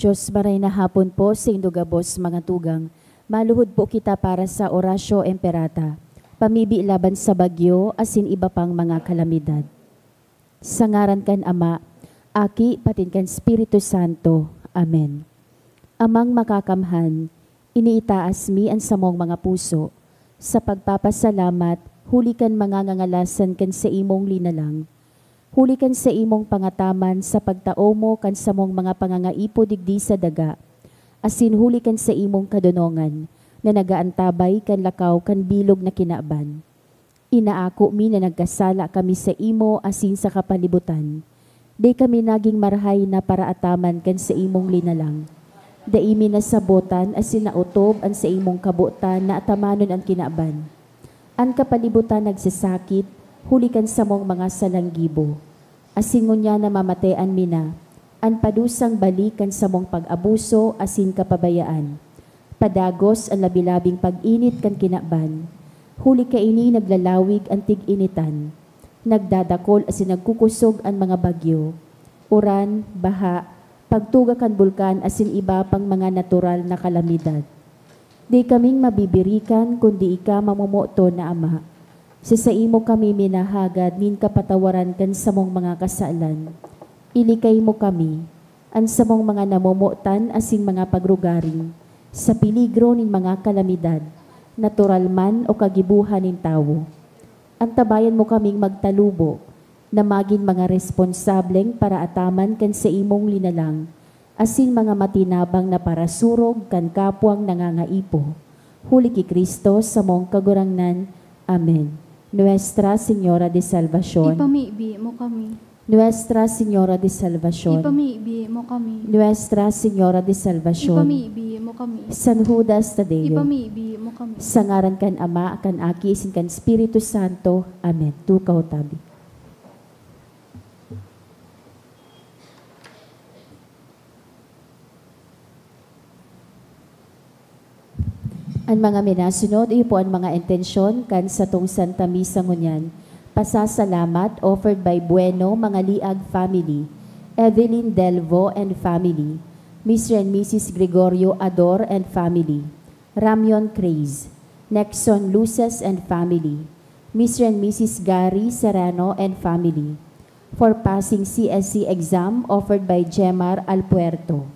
Diyos, maray na hapon po sa indugabos mga tugang. Maluhod po kita para sa orasyo emperata. Pamibi laban sa bagyo, asin iba pang mga kalamidad. Sa ngaran kan Ama, Aki, patin kan Espiritu Santo. Amen. Amang makakamhan, iniitaas mi ang samong mga puso. Sa pagpapasalamat, huli kan mga ngangalasan kan sa imong linalang. Huli kan sa imong pangataman sa pagtao mo kan sa mong mga pangangaipo digdi sa daga. Asin huli kan sa imong kadunongan na nagaantabay kan lakaw kan bilog na kinaaban. Inaako mi na nagkasala kami sa imo asin sa kapalibutan. Di kami naging marhay na para ataman kan sa imong linalang. Daimi na sabotan asin nautob an sa imong kabutan na atamanon ang kinaaban. Ang kapalibutan nagsasakit, huli kan sa mong mga salanggibo. Asin ngunya na mamatayan mina, ang padusang balikan sa mong pag-abuso asin kapabayaan. Padagos ang labilabing pag-init kan kinaban. Huli ka ini naglalawig ang tig-initan. Nagdadakol asin nagkukusog ang mga bagyo. Uran, baha, pagtuga kan bulkan asin iba pang mga natural na kalamidad. Di kaming mabibirikan kundi ika mamumuto na Ama. Sa imo kami minahagad nin kapatawaran kan sa mong mga kasalan. Ilikay mo kami, ang sa mong mga namumutan asing mga pagrugaring, sa piligro nin mga kalamidad, natural man o kagibuhan nin tawo. Antabayan mo kaming magtalubo, na maging mga responsableng para ataman kan sa imong linalang, asin mga matinabang na parasurog kan kapwang nangangaipo. Huli ki Kristo sa mong kagurangnan. Amen. Nuestra Señora de Salvación. Ipamibi mo kami. Nuestra Señora de Salvación. Ipamibi mo kami. Nuestra Señora de Salvación. Ipamibi mo kami. San Judas Tadeo. Ipamibi mo kami. Sa ngaran kan Ama, kan Aki, isin kan Espiritu Santo. Amen. Tukaw tabi. Ang mga minasunod, iyo po ang mga intensyon kan sa tong Santa Misa ngunyan. Pasasalamat offered by Bueno mga liag family, Evelyn Delvo and family, Mr. and Mrs. Gregorio Ador and family, Ramyon Craze, Nexon Luces and family, Mr. and Mrs. Gary Serrano and family, for passing CSC exam offered by Jemar Alpuerto.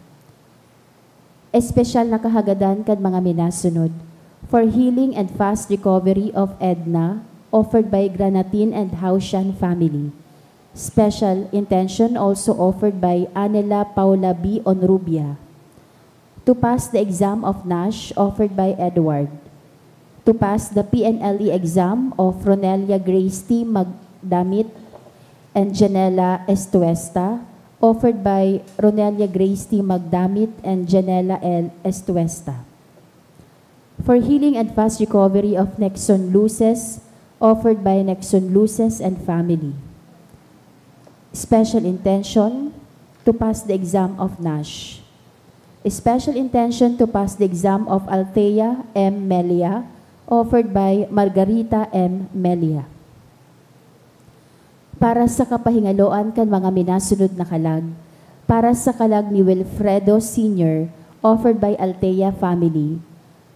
Espesyal na kahagadan kad mga minasunod, for healing and fast recovery of Edna, offered by Granatin and Haushan family. Special intention also offered by Anela Paula B. Onrubia. To pass the exam of Nash, offered by Edward. To pass the PNLE exam of Ronelia Grace T. Magdamit and Janela Estuesta, offered by Ronelia Grace T. Magdamit and Janela L. Estuesta. For healing and fast recovery of Nexon Luces, offered by Nexon Luces and family. Special intention to pass the exam of Nash. A special intention to pass the exam of Althea M. Melia, offered by Margarita M. Melia. Para sa kapahingaloan kan mga minasunod na kalag, para sa kalag ni Wilfredo Sr., offered by Althea family.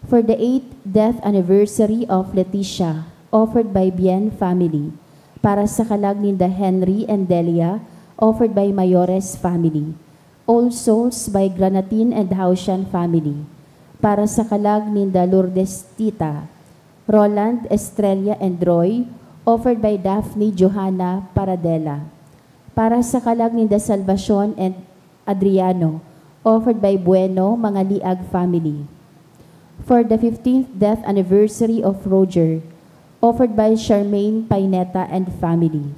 For the 8th death anniversary of Leticia, offered by Bien family. Para sa kalag ni Henry and Delia, offered by Mayores family. All Souls by Granatin and Haushan family. Para sa kalag ni Lourdes Tita, Roland, Estrella and Roy, offered by Daphne Johanna Paradela. Para sa kalag ni Salvacion and Adriano, offered by Bueno mga liag family. For the 15th death anniversary of Roger, offered by Charmaine Paineta and family.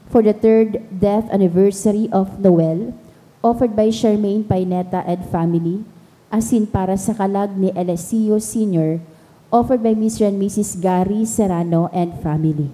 For the 3rd death anniversary of Noel, offered by Charmaine Paineta and family. Asin para sa kalag ni Alessio Sr., offered by Mr. and Mrs. Gary Serrano and family.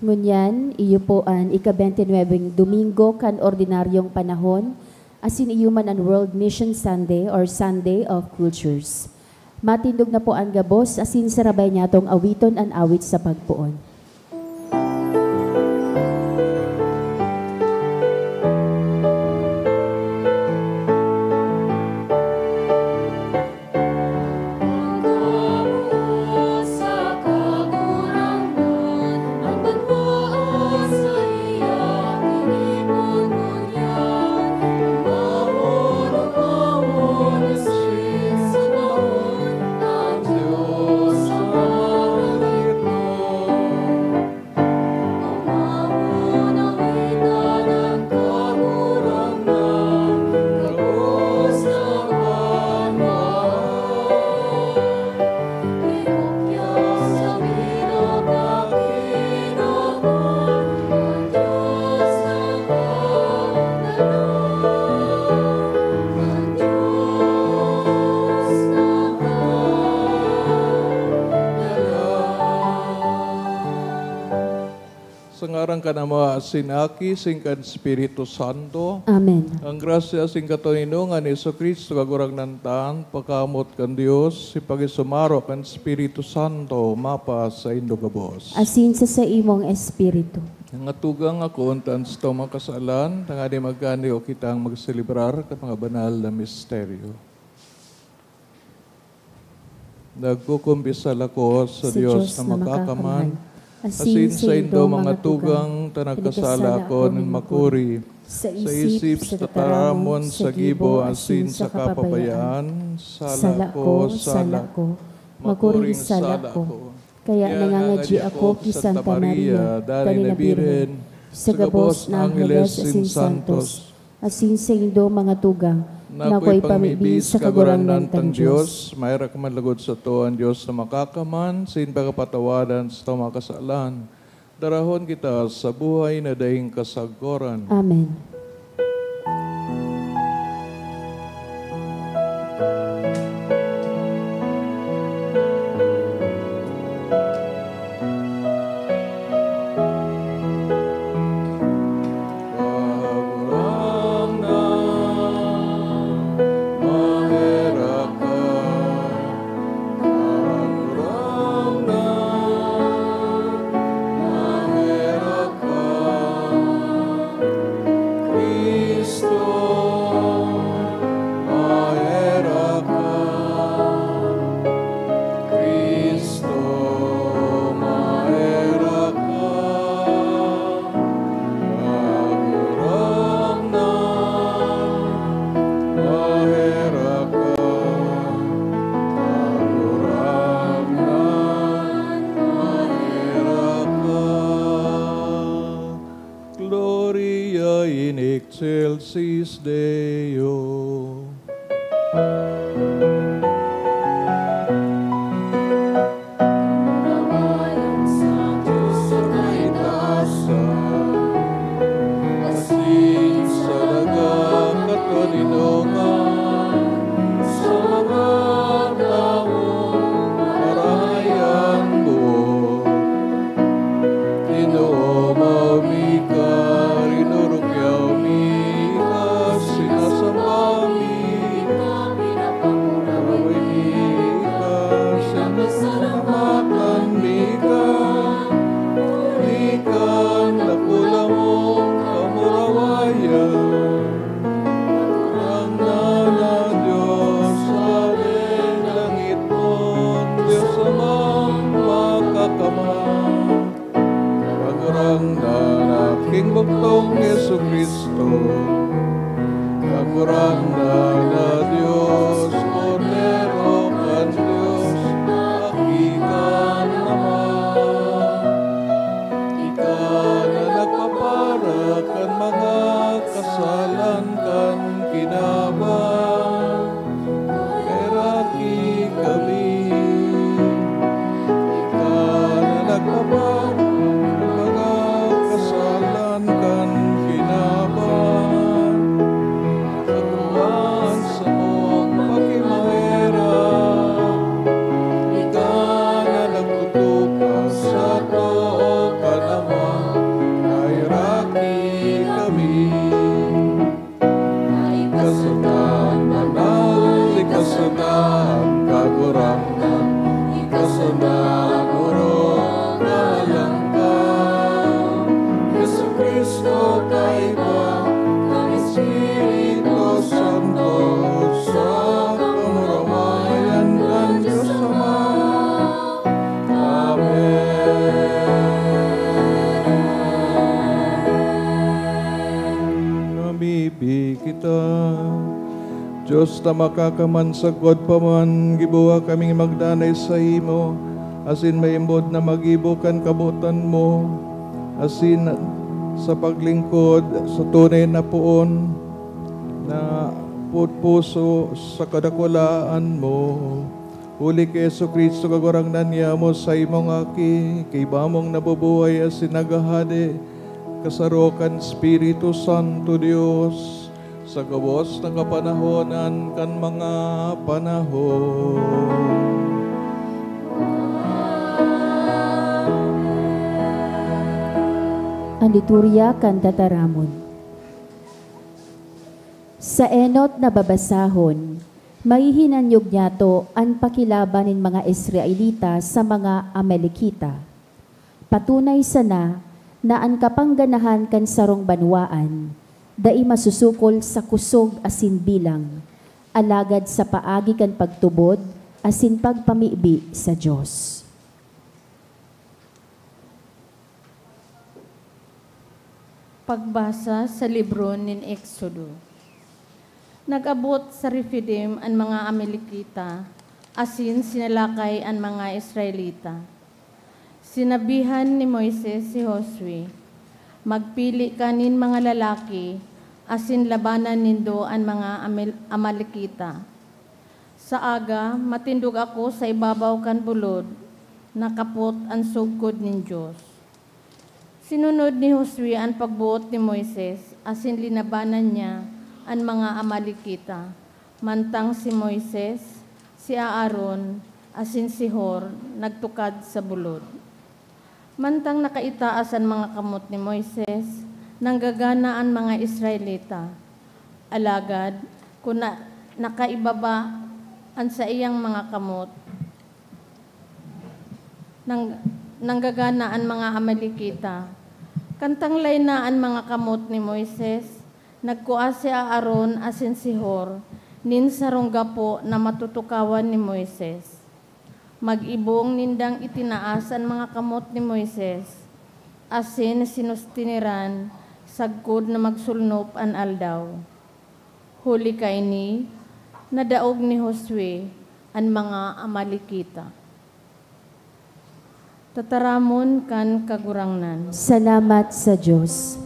Ngunyan, iyo po an ika-29 Domingo kan ordinaryong panahon, asin iyo man an World Mission Sunday or Sunday of Cultures. Matindog na po ang gabos, asin sarabay niya tong awiton an awit sa pagpuon. Sangarang ka na mga sinaki, singkan Espiritu Santo. Amen. Ang grasya sing katonino nga ni Jesu Cristo kagurang nantan, pagkamot kan Dios, sipagisumaro kan Espiritu Santo, mapa sa indogabos. Asin sa imong espiritu. Ang atugang ako, untan sa makasalan, tangani magkani o kitang magselebrar kat mga banal na misteryo. Nagkukumbisal ako sa Diyos na makakaman, asin sa indo mga tugang tanagkasala ko ng makuri, sa isip, sa tataramon, sa gibo, asin sa kapabayaan, sala ko, makuring sala ko. Kaya nangangadji ako ki Santa Maria, dali na Birhen, sa gabos na Angeles asin Santos, asin sa indo mga tugang, na ako'y pamibi sa kagurangnan tang Diyos, mayra ka manlagod sa to ang Diyos na makakaman, sin pagkapatawadan sa makasalan. Darahon kita sa buhay na daing kasagoran. Amen. na makakaman sagod pa man, gibuha kaming magdanay sa imo, asin maimbod na magibukan kabutan mo, asin sa paglingkod sa tunay na puon, na puso sa kadakulaan mo. Huli kay Yesu Kristo kagurang nanya mo sa imong aki, kay bamong nabubuhay asin nagahadi, kasarokan Espiritu Santo Dios, sa gabos ng kapanahonan kan mga panahon. Ang liturya kan tataramon. Sa enot na babasahon, maihinanyog niyato ang pakilaban ng mga Israelita sa mga Amalekita. Patunay sana na ang kapangganahan kan sarong banwaan, dai masusukol sa kusog asin bilang, alagad sa paagi kan pagtubod asin pagpamibi sa Dios. Pagbasa sa libro nin Exodo. Nag-abot sa Refidim ang mga Amalekita, asin sinalakay ang mga Israelita. Sinabihan ni Moises si Josue, magpili kanin mga lalaki, asin labanan nindo ang mga Amalekita. Sa aga, matindog ako sa ibabaw kan bulod, nakapot ang sugkod nin Diyos. Sinunod ni Josue ang pagbuot ni Moises, asin linabanan niya ang mga Amalekita. Mantang si Moises, si Aaron, asin si Hor, nagtukad sa bulod. Mantang nakaitaas ang mga kamot ni Moises, nanggagana ang mga Israelita. Alagad, kung nakaibaba ang sa iyang mga kamot, nanggagana ang mga Amalekita. Kantanglay na ang mga kamot ni Moises, nagkuha si Aaron asin si Hor, nin sarong gapo na matutukawan ni Moises. Mag-ibong nindang itinaas ang mga kamot ni Moises, asin sinustiniran, sagkod na magsulnop an aldaw. Huli kaini, nadaog ni Josue ang mga Amalekita. Tataramon kan kagurangnan. Salamat sa Diyos.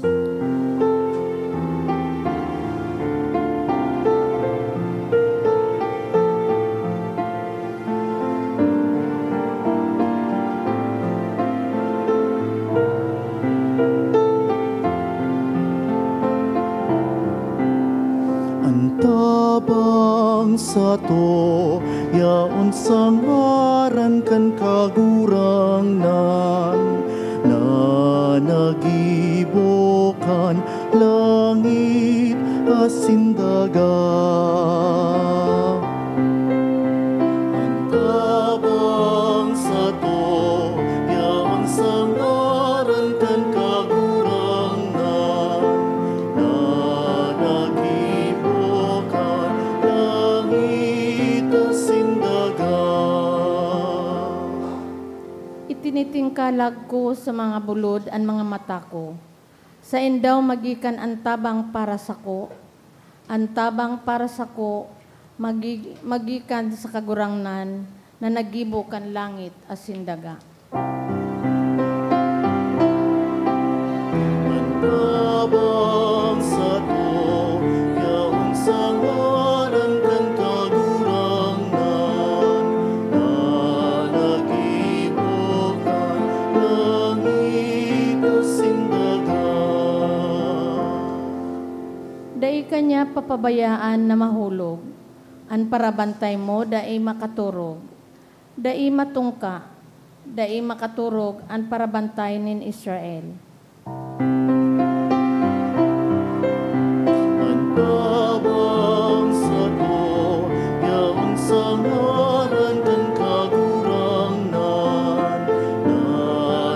Antabang sa to, yaon sa ngaran kan kagurangnan, na nagibokan langit asin daga. Antabang sa to, yaon sa ngaran kan kagurangnan, na nagibokan langit asin daga. Itinitingkalag ko sa mga bulod ang mga mata ko. Sa indaw magikan ang tabang para sa ko. Ang tabang para sa ko magikan sa kagurangnan na nagibukan langit asin daga. Antabang sa to, yaon sa ngaran kan kagurangnan, na nagibukan langit asin daga. Dai kanya papabayaan na mahulog, ang parabantay mo dai makaturog, dai matungka, dai makaturog ang parabantay nin Israel. Antabang sa to, yaon sa ngaran kan kagurangnan, na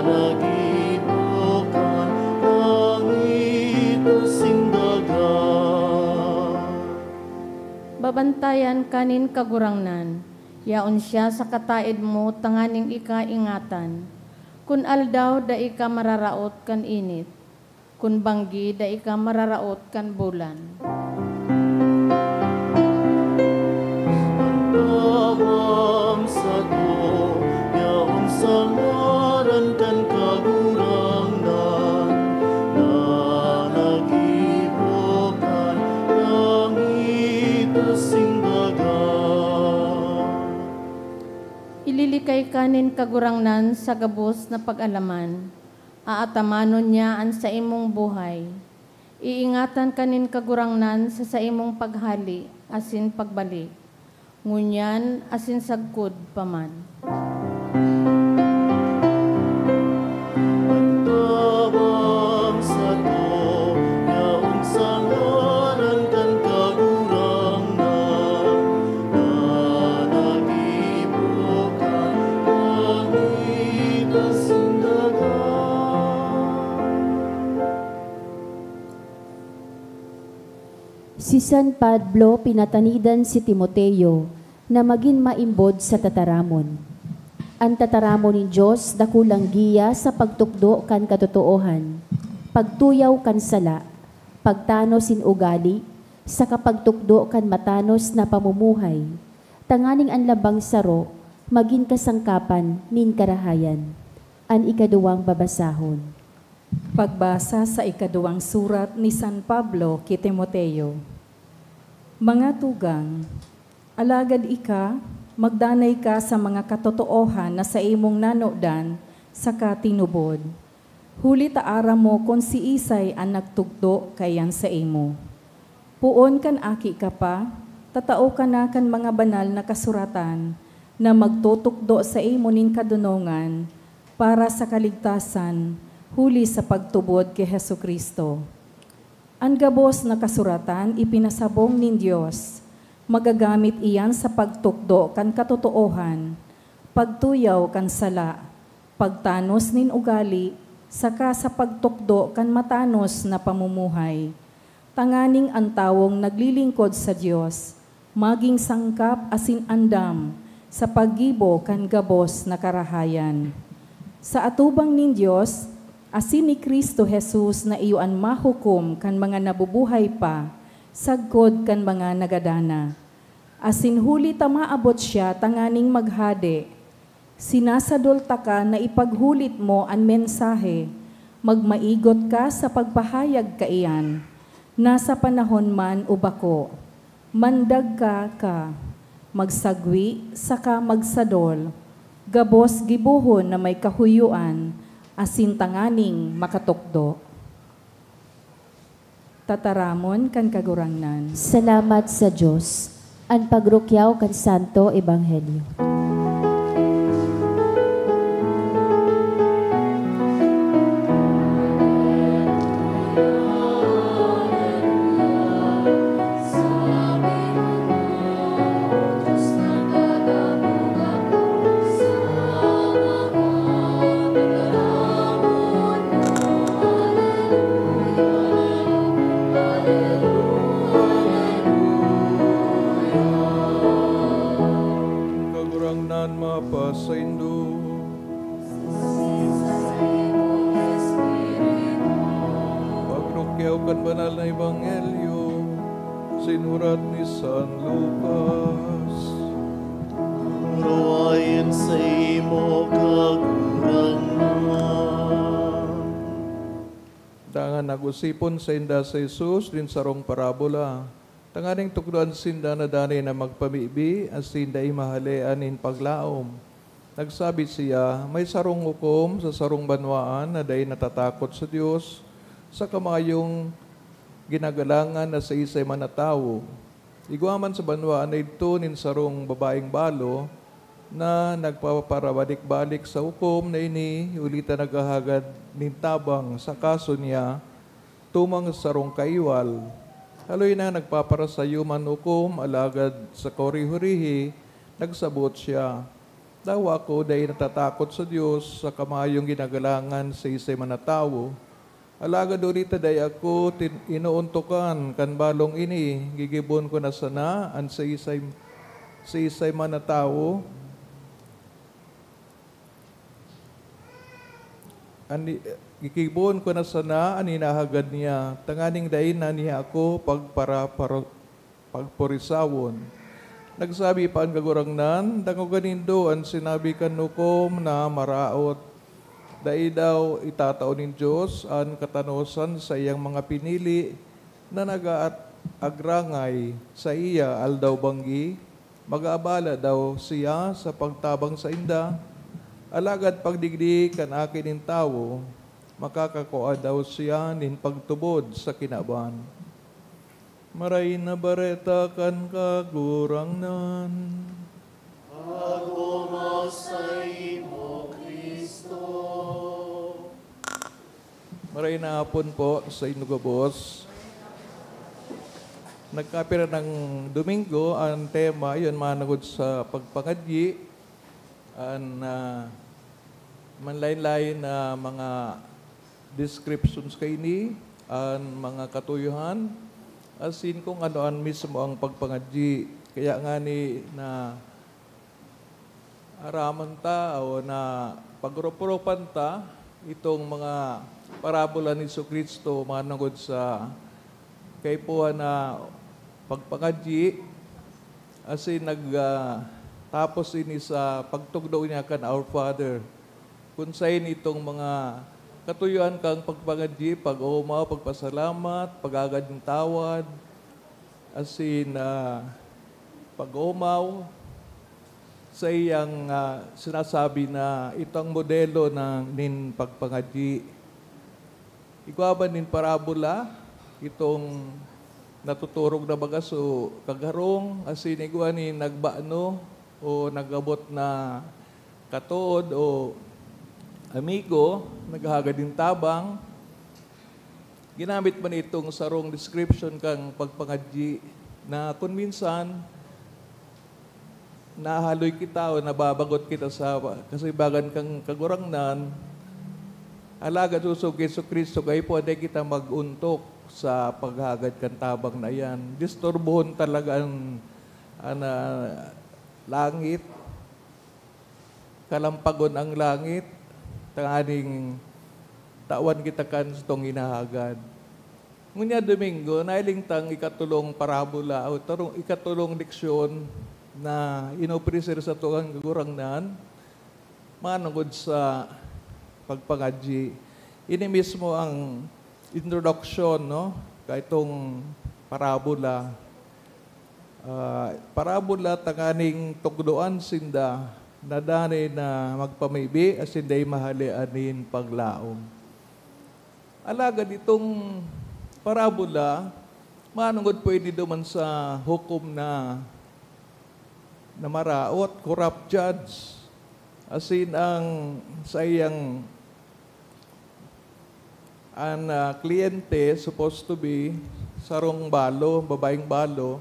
nagibukan langit asin daga. Babantayan kanin kagurangnan, yaon siya sa kataid mo tanganing ikaingatan. Kun aldaw da ika mararaot kan init, kun banggi da ika mararaot kan bulan. Pili kay kanin kagurangnan sa gabos na pag-alaman. Aatamanon niya an sa imong buhay. Iingatan kanin kagurangnan sa imong paghali, asin pagbalik. Ngunyan, asin sagkod paman. Tabang sa to, yaong sangaran kan kagurangnan, nanagibukan langit asin dagat. Si San Pablo pinatanidan si Timoteo na maging maimbod sa tataramon. Ang tataramon ni Diyos dakulang giya sa pagtukdo kan katotoohan, pagtuyaw kan sala, pagtanos in ugali, sa kapagtukdo kan matanos na pamumuhay, tanganing ang labang saro, maging kasangkapan nin karahayan. Ang ikaduwang babasahon. Pagbasa sa ikaduwang surat ni San Pablo kay Timoteo. Mga tugang, alagad ika, magdanay ka sa mga katotoohan na sa imong nanodan sa katinubod. Huli taara mo kung si Isay ang nagtugdo kayan sa imo. Puon kan aki ka pa, tatao ka na kan mga banal na kasuratan na magtutukdo sa imo nin kadunongan para sa kaligtasan huli sa pagtubod kay Hesukristo. Ang gabos na kasuratan ipinasabong nin Diyos, magagamit iyan sa pagtukdo kan katotoohan, pagtuyaw kan sala, pagtanos nin ugali, saka sa pagtukdo kan matanos na pamumuhay. Tanganing ang tawong naglilingkod sa Diyos, maging sangkap asin andam sa paggibo kan gabos na karahayan. Sa atubang nin Diyos, asin ni Kristo Jesus na iyoan mahukom kan mga nabubuhay pa, sagkod kan mga nagadana. Asin huli ta maabot siya tanganing maghade. Sinasadol ta ka na ipaghulit mo ang mensahe, magmaigot ka sa pagpahayag ka iyan. Nasa panahon man o bako, mandag ka, magsagwi, saka magsadol, gabos gibuhon na may kahuyuan, asin tanganing makatukdo. Tataramon kan kagurangnan. Salamat sa Diyos. Ang pagrukyaw kan Santo Ebanghelyo. Saindo. Pagrukyaw kan banal na Ebanghelyo, sinurat ni San Lucas. Rawayan sa imo kagurangnan. Dangan nagusipon sa inda sa Jesus din sarong parabola. Tanganing tukdoan sinda na dani na magpamibi as sinda imahalean in paglaom. Nagsabi siya, may sarong hukom sa sarong banwaan na dahi natatakot sa Diyos sa kamayong ginagalangan na sa isay manatawo. Iguaman sa banwaan na ito nin sarong babaeng balo na nagpaparabalik-balik sa hukom na ini ulita nagahagad nin tabang sa kaso niya tumang sarong kaiwal. Haloy na nagpaparasayuman hukom alagad sa korihurihi, nagsabot siya. Daw ako dahil natatakot sa Diyos sa kamayong ginagalangan sa isay manatawo. Alagad ulita dahil ako inuuntukan kan balong ini, gigibon ko na sana an sa isay manatawo. Gigibon ko na sana an hinahagad niya, tanganing dahil na niya ako pagpurisawon. Nagsabi pa ang kagurangnan, dango ganindo ang sinabi kanukom na maraot. Dahil daw itatao ng Diyos ang katanosan sa iyang mga pinili na nag-aagrangay sa iya aldaw banggi. mag-aabala daw siya sa pagtabang sa inda, alagad pagdigdi kan akin in tao, makakakuha daw siya nin pagtubod sa kinaban. Maray na bareta kan kagurang nan. Ako mo sa imo, Kristo. Maray na hapon po sa inyo gabos. Nagkapira ng Domingo, ang tema, yun managod sa pagpangadyi, ang manlain-lain na mga descriptions kay ni, ang mga katuyuhan, asin kung ano mismo ang pagpangadyi. Kaya nga ni na araman ta o na pagrupurupan ta itong mga parabola ni Jesucristo managod sa kay po na pagpangadyi asin tapos ini sa pagtugdo niya kan Our Father. Kung sayin itong mga katuyuan kang pagpangadyi, pag-umaw, pagpasalamat, pag-agad ng tawad, asin pag-umaw, sa iyang sinasabi na itong modelo ng pagpangadyi. Ikaw nin parabola, itong natuturog na bagaso kagarong, asin ikaw ni nagbano o nagabot na katuod o amigo, naghahagad din tabang. Ginamit man itong sarong description kang pagpangadyi na kung minsan nahaloy kita o nababagot kita sa kasibagan kang kagurangnan, alagad usog Yesu Kristo kayo po aday kita maguntok sa paghagad kang tabang na yan. Disturbohon talaga ang langit, kalampagon ang langit, tanganing tawan kita kan itong hinahagad. Ngunya Domingo, nailing tang ikatulong parabola o ikatulong leksyon na inopresir sa tugang gagurangnan, manungod sa pagpangadyi. Ini mismo ang introduction, no? Kaitong parabola. Parabola tanganing tugdoan sinda na danay na magpamibi as hindi mahali anin paglaom. Alagad itong parabola, manungod pwede duman sa hukom na maraot, corrupt judge. As in, ang sa iyang kliyente supposed to be sarong balo, babaeng balo,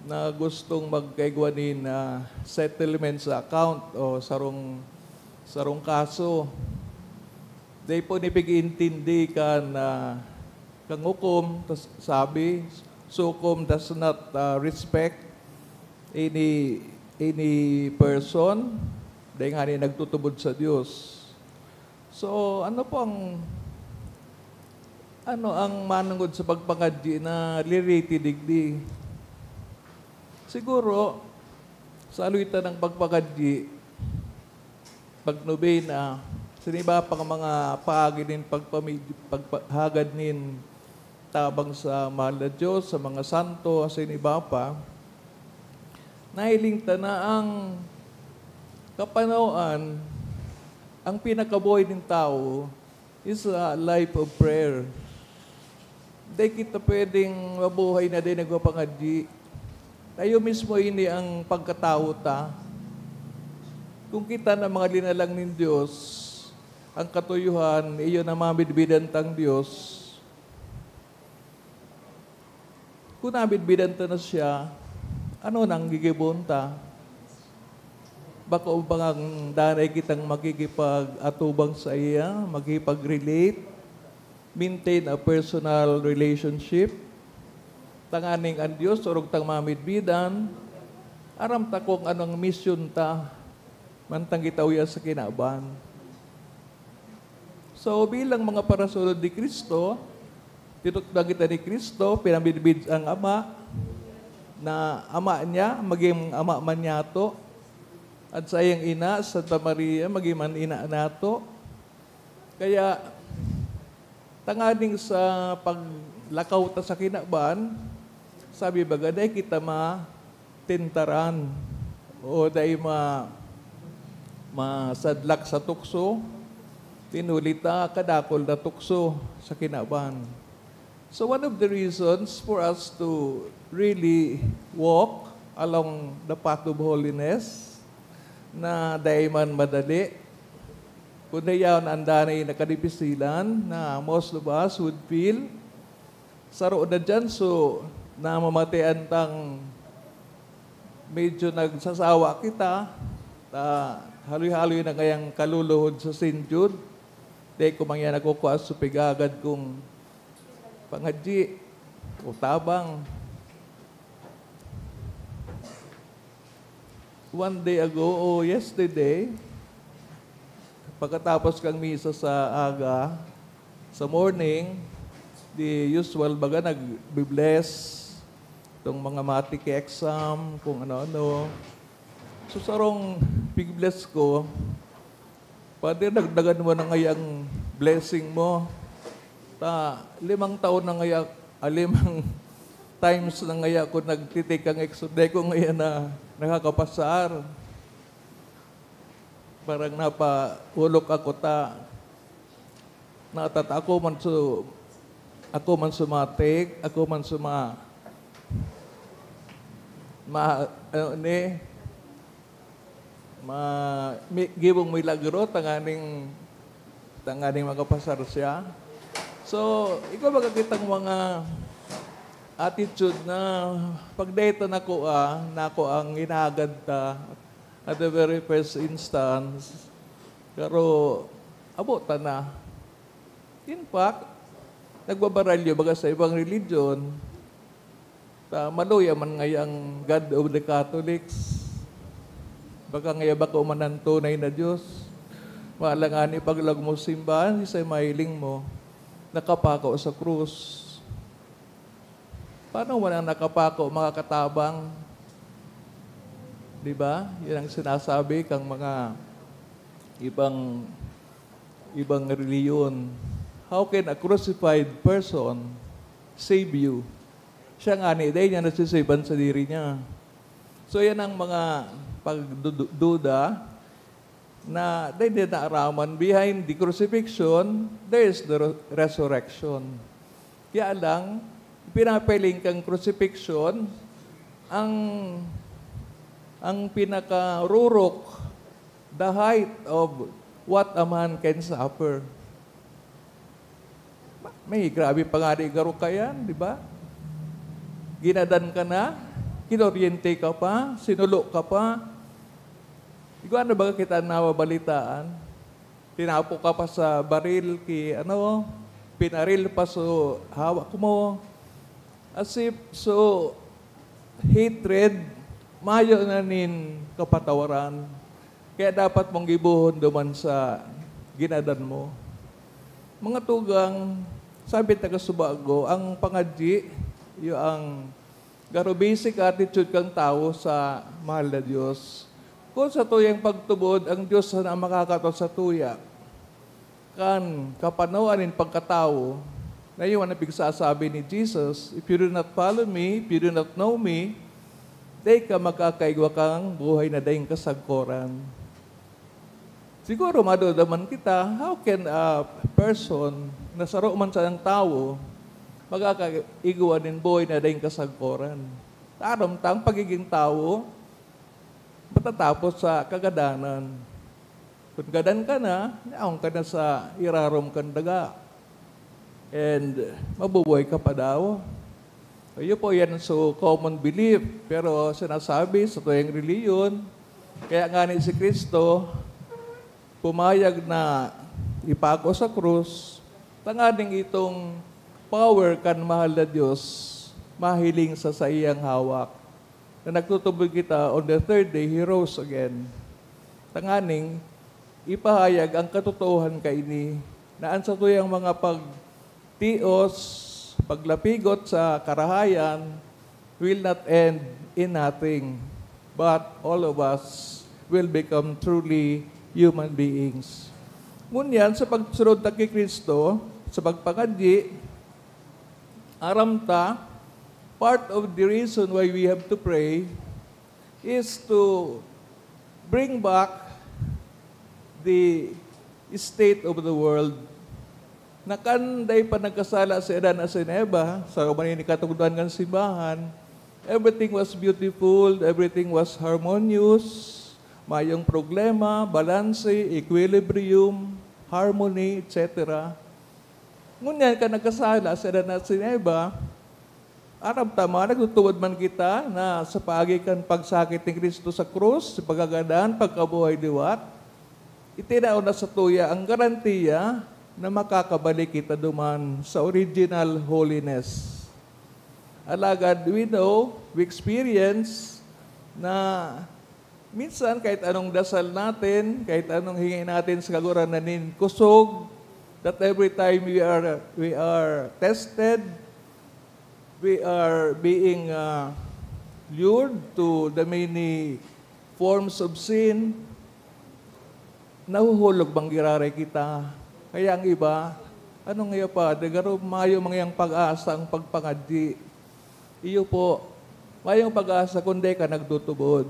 na gustong magkaigwanin na settlement sa account o sarong kaso. Di po nipig-intindi ka na kang hukom, sabi, sukom does not respect any person, dahil nga ni nagtutubod sa Diyos. So, ano ang manungod sa pagpangadyi na liriti digdi? Siguro, sa aluitan ng pagpangadyi, pagnobena, siniba pang mga paaginin paghagad nin tabang sa mahal na Diyos, sa mga santo, siniba pa, nahiling na ang kapanawaan, ang pinakabuhay ng tao is a life of prayer. Hindi kita pwedeng mabuhay na din nagpapangadyi. Tayo mismo ini ang pagkatao ta. Kung kita na mga linalang ng Diyos, ang katuyuhan, iyon na mabidbidan tang Diyos. Kung nabidbidan ta na siya, ano nang gigibon ta? Baka ubang danay kitang makikipag-atubang sa iya, makikipag-relate, maintain a personal relationship, tanganing ang Diyos, urog tang mamidbidan, aram ta kung anong mission ta, mantang kitawya sa kinaban. So bilang mga parasunod ni Kristo, tinutbang kita ni Kristo, pinamidbid ang Ama, na ama niya, maging ama man niya to, at sa iyang ina, Santa Maria, maging man ina nato. Kaya, tanganing sa paglakaw ta sa kinaban, sabi bagaday kita tintaran o day masadlak sa tukso, tinulita kadakol na tukso sa kinaban. So one of the reasons for us to really walk along the path of holiness na dayman madali, kundi yaon ang danay na kadipisilan na most of us would feel saro na dyan, so na mamatayan tang medyo nagsasawa kita, haloy-haloy na kayang kaluluhod sa St. Jude. Dahil kumangyan ako ko as supigagad kung pangadji o tabang. One day ago o yesterday, pagkatapos kang misa sa aga, sa morning, the usual baga nag-bless itong mga matik exam, kung ano-ano. So sarong big-bless ko, pwede nagdagan mo na ngayang blessing mo. 5 taon na ngaya, 5 times na ngaya ko nagtitik ang exode ko ngayon na nakakapasar. Parang napahulok ako natata ako man sumatik, ako man gibong milagro tanganing magapasar siya. So, ikaw magkakitang mga attitude na pag dito nako ang inagad ta at the very first instance, pero abota na. In fact, nagbabaralyo baga sa ibang religion, maluya man ngayang God of the Catholics. Baka ngaya baka umanan tunay na Diyos. Malangani paglag mo simbahan, isa'y mahiling mo, nakapako sa krus. Paano mo nang nakapako, makakatabang? Diba? Yan ang sinasabi kang mga ibang reliyon. How can a crucified person save you? Siya nga ni day niya nasisiban sa diri niya. So yan ang mga pagduda na dahil na araman, behind the crucifixion, there is the resurrection. Kaya lang, pinapiling kang crucifixion, ang pinaka-rurok, the height of what a man can suffer. May grabe pa nga garo ka yan, di ba? Ginadan ka na, kinoriente ka pa, sinulo ka pa. Ikaw ano ba kita nawabalitaan? Tinapo ka pa sa baril, pinaril pa so hawak mo. As if, so, hatred, mayo na nin kapatawaran. Kaya dapat mong gibuhon duman sa ginadan mo. Mga tugang, sabi taga-Subago, ang pangadji, yung garo basic attitude kang tao sa mahal na Diyos. Kung sa tuyang pagtubod, ang Diyos na makakato sa tuya, kan kapanawanin pagkatao, na yung ang pigsasabi ni Jesus, if you do not follow me, if you do not know me, day ka makakaigwa kang buhay na dayang kasagkoran. Siguro madodaman kita, how can a person na saro man sa ng tao, magkakaigwa din buhay na dayang kasagkoran? Taramtang pagiging tao, matatapos sa kagadanan. Kung gadan ka na, naong ka na sa irarom kang daga. And mabubuhay ka pa daw. Ayun po yan so common belief. Pero sinasabi sa tuyang reliyon, kaya nga ni si Kristo, pumayag na ipako sa krus, tanganing itong power kan mahal na Diyos, mahiling sa iyang hawak. Na nagtutubog kita, on the third day, He rose again. Tanganing, ipahayag ang katotohanan kaini na ang sa tuyang mga pagtios, paglapigot sa karahayan will not end in nothing, but all of us will become truly human beings. Ngunyan, sa pagsunod kay Kristo, sa pagpangadji, aramta, part of the reason why we have to pray is to bring back the state of the world. Nakanday pa nagkasala si Adan at si Eva sa maninikatugdan ng simbahan. Everything was beautiful, everything was harmonious, mayong problema, balance, equilibrium, harmony, etc. Ngunyan ka nagkasala si Adan at si Eva, aram tama, nagtutuwad man kita na sa pagikan pagsakit ni Kristo sa krus, sa pagagandaan, pagkabuhay diwat, itinao na sa tuya ang garantiya na makakabalik kita duman sa original holiness. Alagad, we know, we experience na minsan kahit anong dasal natin, kahit anong hingin natin sa kaguranan kusog, that every time we are tested, we are being lured to the many forms of sin, nahuhulog bang giraray kita. Kaya ang iba, anong nga pa, dagaro mayo mangyang pag-asa ang pagpangadji. Iyo po, mayong pag-asa kundi ka nagtutubod.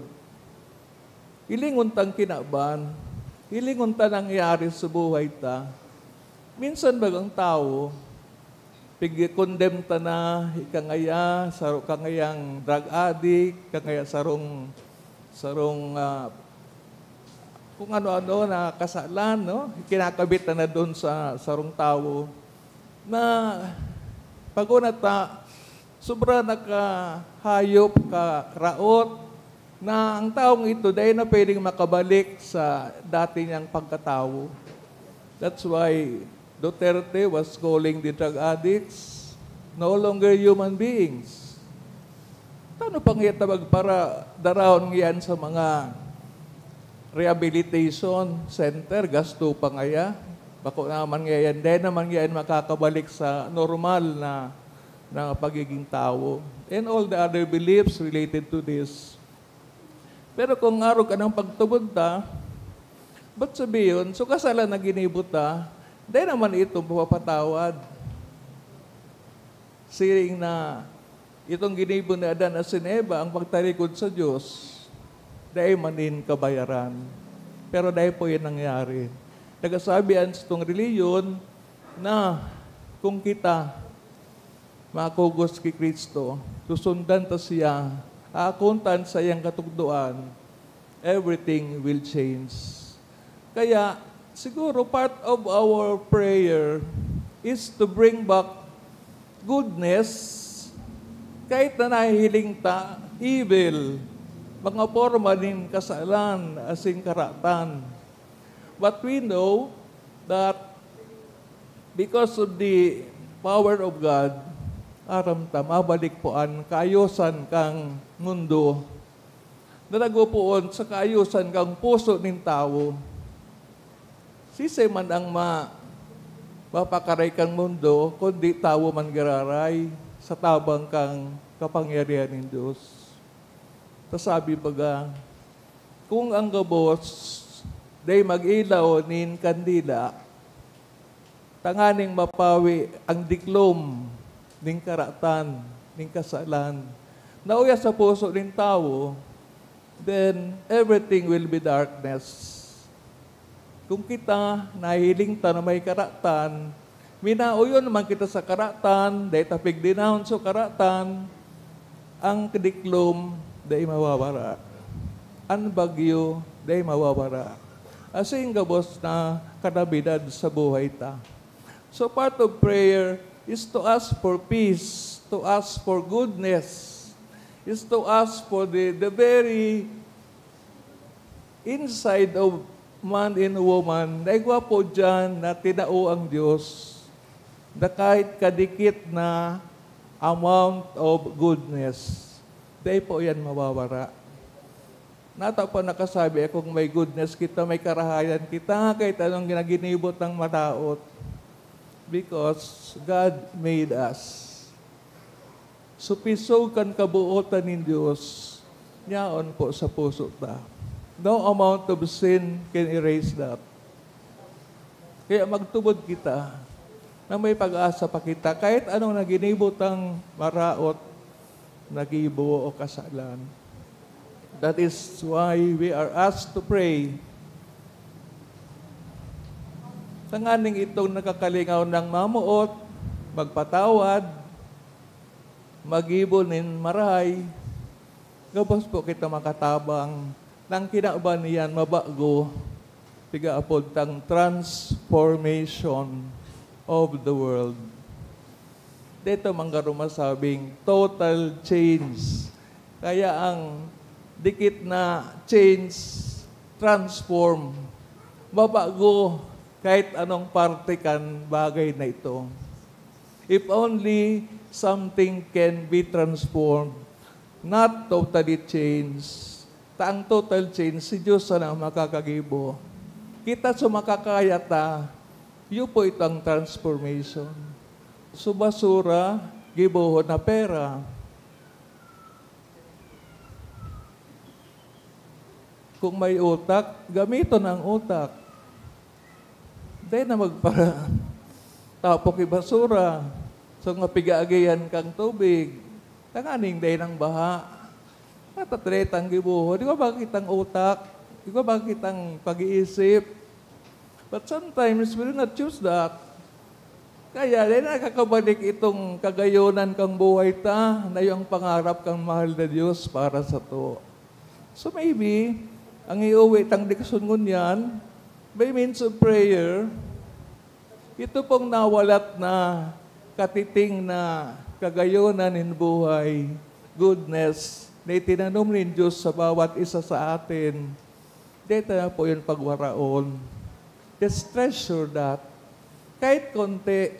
Ilingon tang kinaban, ilingon ta nangyari sa buhay ta. Minsan bagang tao, pig-condemn ta na, ikangaya, kangayang drug addict, kangaya sarong kung ano-ano na kasalan, no? Kinakabit na doon sa sarong tao na paguna ta, sobra nakahayop, raot, na ang taong ito dahil na pwedeng makabalik sa dati niyang pagkatao. That's why Duterte was calling the drug addicts no longer human beings. Paano pang itabag para darawon yan sa mga rehabilitation center, gasto pa ngaya? Bako naman ngayon, dahil naman ngayon makakabalik sa normal na pagiging tao. And all the other beliefs related to this. Pero kung araw ka ng pagtubod ta, ba't sabihin, so kasalan na ginibot ta, dahil naman ito papatawad. Siring na itong ginibon ni Adan at si Eva, ang pagtalikod sa Diyos, dahil manin kabayaran. Pero dahil po yan nangyari. Nagasabihan sa itong reliyon na kung kita makugos kay Kristo, susundan ta siya, aakuntan sa iyang katugduan, everything will change. Kaya, siguro part of our prayer is to bring back goodness kahit na nahihiling ta, evil, mga forma din kasalan, asing karatan. But we know that because of the power of God, aram ta, mabalik poan, kaayusan kang mundo, na nagupuon sa kaayusan kang puso ng tao. Sisay man ang mapakaray kang mundo, kundi tao man gararay sa tabang kang kapangyarihan ng Diyos. Tasabi baga, kung ang gabos day mag-ilaw nin kandila, tanganing mapawi ang diklom ning karatan, ning kasalan, nauya sa puso ng tao, then everything will be darkness. Kung kita nahiling ta na may karatan, minauyon naman kita sa karatan, dahil tapig dinahon sa karatan, ang kediklom dahil mawawara. Ang bagyo dahil mawawara. Asing gabos na kadabidad sa buhay ta. So part of prayer is to ask for peace, to ask for goodness, is to ask for the very inside of man and woman, naigwa po dyan na tinao ang Diyos na kahit kadikit na amount of goodness, dahil po yan mawawara. Nata pa nakasabi, kung may goodness kita, may karahayan kita, kahit anong ginaginibot ng mataot. Because God made us. Supisog kan kabuotan ng Diyos, niyaon po sa puso ta. No amount of sin can erase that. Kaya magtubod kita na may pag-asa pa kita kahit anong naginibot ang maraot, nagibo o kasalan. That is why we are asked to pray. Tanganing itong nakakalingaw ng mamuot, magpatawad, mag-ibonin maray, gabos po kita makatabang, nang kinauban niyan mabago, tiga-apod tang transformation of the world. Dito manggaro masabing total change. Kaya ang dikit na change, transform, mabago kahit anong parte kan bagay na ito. If only something can be transformed, not totally changed. Ang total change, si Diyos na makakagibo. Kita sa makakaya ta, yun po itong transformation. Subasura, gibohon na pera. Kung may utak, gamiton ang utak. Dahil na tapok ibasura. So nga pigaagayan kang tubig. Tanganing dahil ng baha. Matatretang gibuho. Di ko bakit ang utak? Di ko bakit ang pag-iisip? But sometimes we do not choose that. Kaya dahil nakakabalik itong kagayonan kang buhay ta na yung pangarap kang mahal na Diyos para sa to. So maybe, ang iuwi tang dikasyon ngunyan, by means of prayer, ito pong nawalat na katiting na kagayonan in buhay, goodness, na itinanom ni Diyos sa bawat isa sa atin. Dito na po yung pagwaraon. Just treasure that. Kahit konti,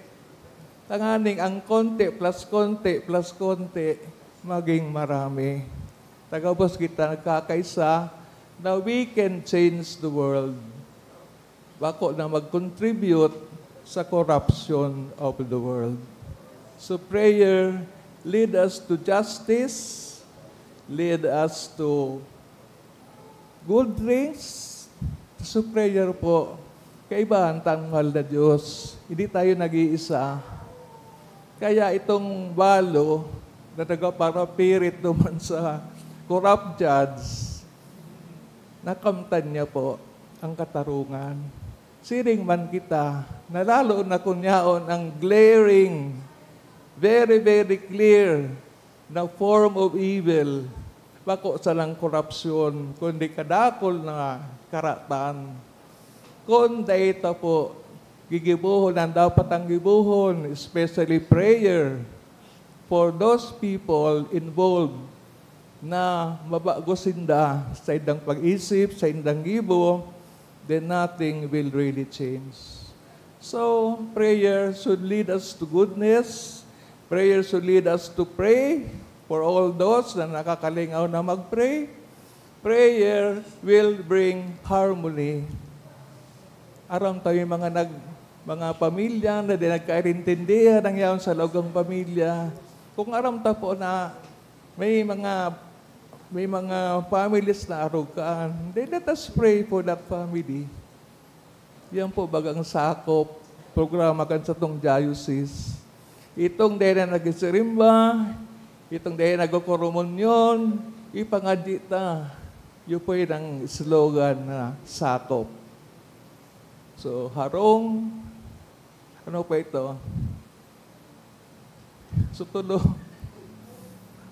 tanganing ang konti plus konti, maging marami. Tagabos kita nagkakaisa, na we can change the world. Bako na mag-contribute sa corruption of the world. So prayer lead us to justice, lead us to good things. So prayer po, kaibahan tang mahal na Diyos. Hindi tayo nag-iisa. Kaya itong balo na nagparapirit naman sa corrupt judge, nakamtan niya po ang katarungan. Siring man kita, nalalo na kunyaon ang glaring, very, very clear na form of evil. Bako sa lang korupsyon, kundi kadakol na karatan. Kung dahita po, gigibuhon ang dapat ang gibuhon, especially prayer for those people involved na mabago sinda sa indang pag-isip, sa indang gibo, then nothing will really change. So, prayer should lead us to goodness. Prayer should lead us to pray for all those na nakakalingaw na mag-pray. Prayer will bring harmony. Aram tayo mga pamilya na di nagkaintindihan ang yaon sa loob ng pamilya. Kung aram ta po na may mga families na arugaan, then let us pray for that family. Yan po bagang sakop, programa kan sa tong diocese. Itong dahil na nagsirimba, itong dahil nagkoromunyon, ipangadita. Yun po yun ang slogan na sakop. So, harong, ano pa ito? Sutulo.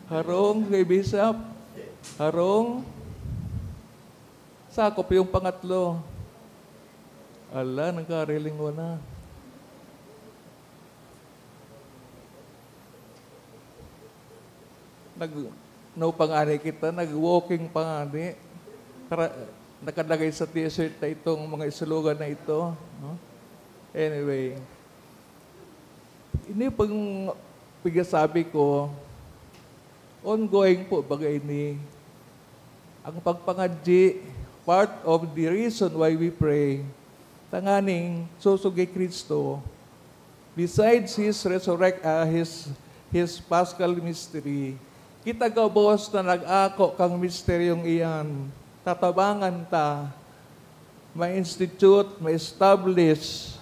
Harong kay Bishop. Harong. Sakop yung pangatlo. Ala, nagkariling mo na. Pangani kita, nag-walking pangani. Nakalagay sa t-shirt na itong mga isulugan na ito. No? Anyway, ini pang pigasabi ko, ongoing po bagay ni ang pagpangadji, part of the reason why we pray, tanganing susugay Kristo, besides His His Paschal mystery, kita gabos na nag-ako kang misteryong iyan, tatabangan ta, ma-institute, ma-establish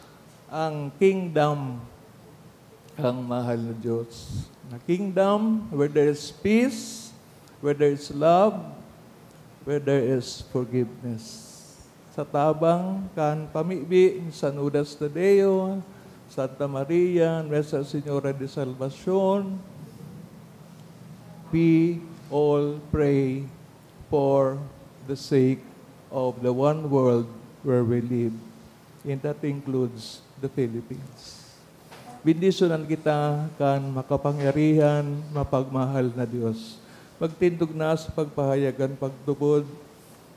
ang kingdom, ang mahal na Diyos. Na kingdom where there is peace, where there is love, where there is forgiveness. Sa tabang kan pamibi San Judas Tadeo, Santa Maria, Nuestra Señora de Salvacion, we all pray for the sake of the one world where we live. And that includes the Philippines. Bendisyonan kita kan makapangyarihan, mapagmahal na Diyos. Magtindog na sa pagpahayagan, pagtubod.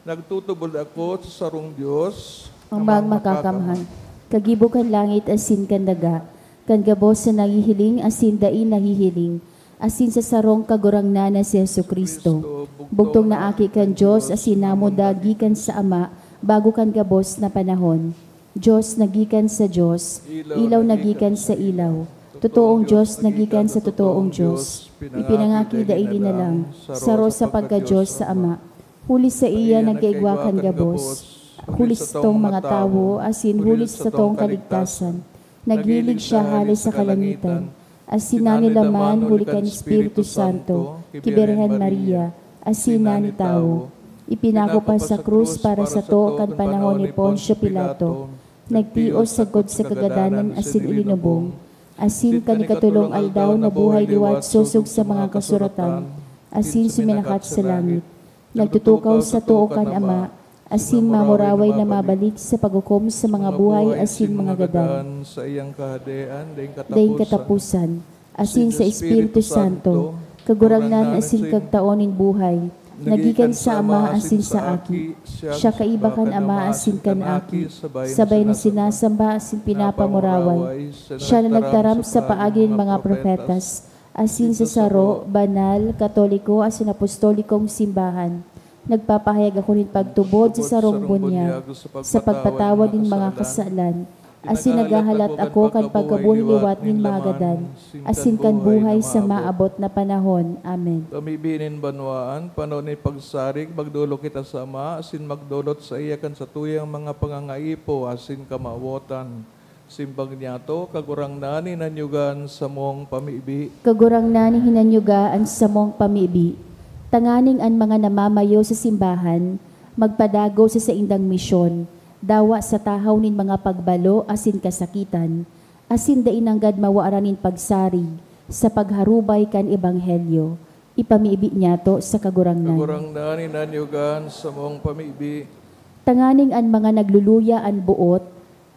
Nagtutubod ako sa sarong Diyos. Ang magmakakamhan, kagibukan langit asin kan daga, kan gabos sa nahihiling asin dain nahihiling, asin sa sarong kagurangnan na si Yesu Kristo. Bugtong na aki kan Diyos asin namo dagi kan sa Ama, bago kan gabos na panahon. Diyos nagikan sa Diyos, ilaw nagikan sa ilaw. Totoong Diyos nagikan sa totoong Diyos. Ipinangaki daili na lang, saro sa pagka-Diyos sa Ama. Huli sa iya nagkaigwakan gabos. Huli sa tong mga tawo, asin huli sa tong kaligtasan. Naglilig siya halis sa kalangitan. Asin na nilaman huli kan Espiritu Santo, Kiberhen Maria, asin na ni tao. Ipinako pa sa krus para sa to kan panahon ni Poncio Pilato. Nagtios sagod sa kagadanan asin ilinubong. Asin kanikatulong aldaw na buhay liwat susog sa mga kasuratan. Asin suminakat sa langit. Nagtutukaw sa tuo kan Ama. Asin mamuraway na mabalik sa paghukom sa mga buhay asin mga gadan. Sa iyang kahadean, daing katapusan. Asin sa Espiritu Santo. Kagurangnan asin kagtaonin buhay. Nagikan sa Ama asin sa Aki. Siya kaibakan Ama asin kan Aki. Sabay na sinasamba asin pinapamuraway. Siya na nagtaram sa paagin mga profetas. Asin sa saro, banal, katoliko asin apostolikong simbahan. Nagpapahayag ako rin pagtubod sa sarong bunyag. Sa pagpatawad ng mga kasalan. Asin nagahalat ako kan pagkabuhiliwat ng mga gadan. Asin kan buhay sa maabot na panahon. Amen. Tumibinin banwaan, panon ni pagsarig, magdulo kita sa Ama, asin magdulot sa iya kan sa tuyang mga pangangaipo, asin kamawotan. Simbang niya to, kagurang nani nanyugan sa mong pamibi. Kagurang nani hinanyugaan sa mong pamibi. Tanganing an mga namamayo sa simbahan, magpadago sa indang misyon. Dawa sa tahaw nin mga pagbalo asin kasakitan, asin dainanggad mawaaranin pagsarig sa pagharubay kan ebanghelyo. Ipamibi niya to sa kagurangnan. Kagurangnan inanyugan sa mong pamibi. Tanganing an mga nagluluya an buot,